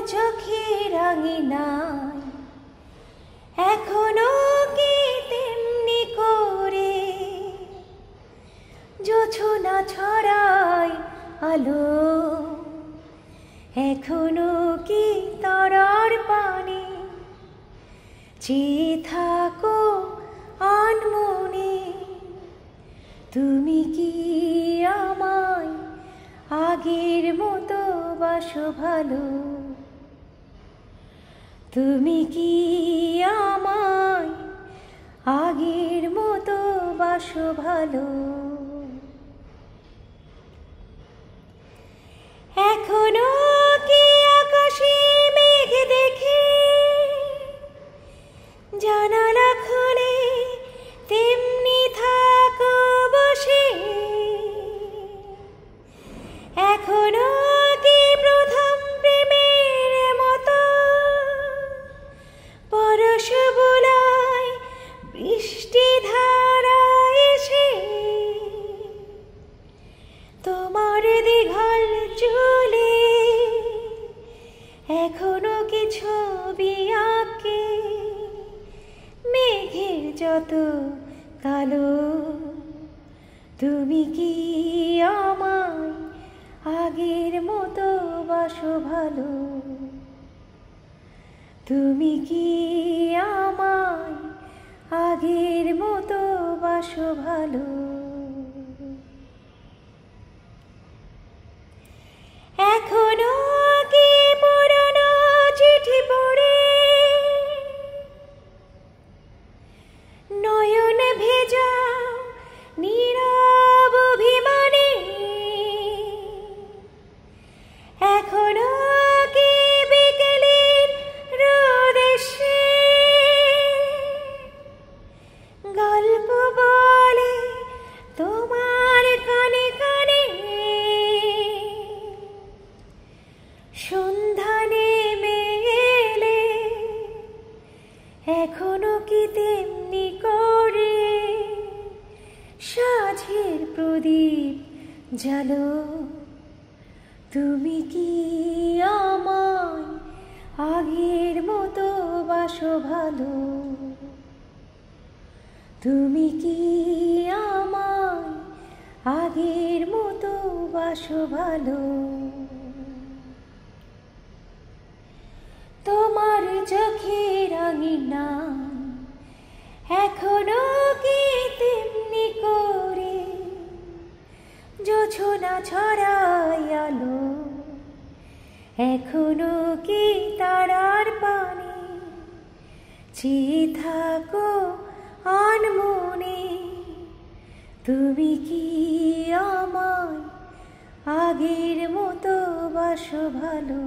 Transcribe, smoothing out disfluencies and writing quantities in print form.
চোখের আঙিনায় এখনো কি তেমনি করে জোছনা ছড়ায় আলো, এখনো কি তারার পানে চেয়ে থাকো আনমনে? তুমি কি আমায় আগের মতো বাসো ভালো? তুমি কি আমায় আগের মতো বাসো ভালো? এখনো কি আকাশে মেঘ দেখে জানালা খুলে তেমনি থাকো বসে? এখনো কি প্রথম প্রেমের মতো পরশ বোলায় বৃষ্টি ধারা এসে? তোমার দীঘল চুলে এখনো কি ছবি আঁকে মেঘের যত কালো? তুমি কি আমায় আগের মতো বাসো ভালো? তুমি কি আমায় আগের মতো বাসো ভালো? এখনো কি পুরনো চিঠি পড়ে নয়ন ভেজা নীরব অভিমানে? এখনো কি বিকেলের রোদ এসে গল্প বলে তোমার কানে কানে? সন্ধ্যা নেমে এলে এখনো কি তেমনি করে সাঁঝের প্রদীপ জ্বালো? তুমি কি আমায় আগের মতো বাসো ভালো? তুমি কি আমায় আগের মতো বাসো ভালো? তোমার চোখের আঙিনায় এখনো কি তেমনি করে জোছনা ছড়ায় আলো, এখনো কি তারার পানে চেয়ে থাকো আনমনে? তুমি কি আমায় আগের মতো বাসো ভালো?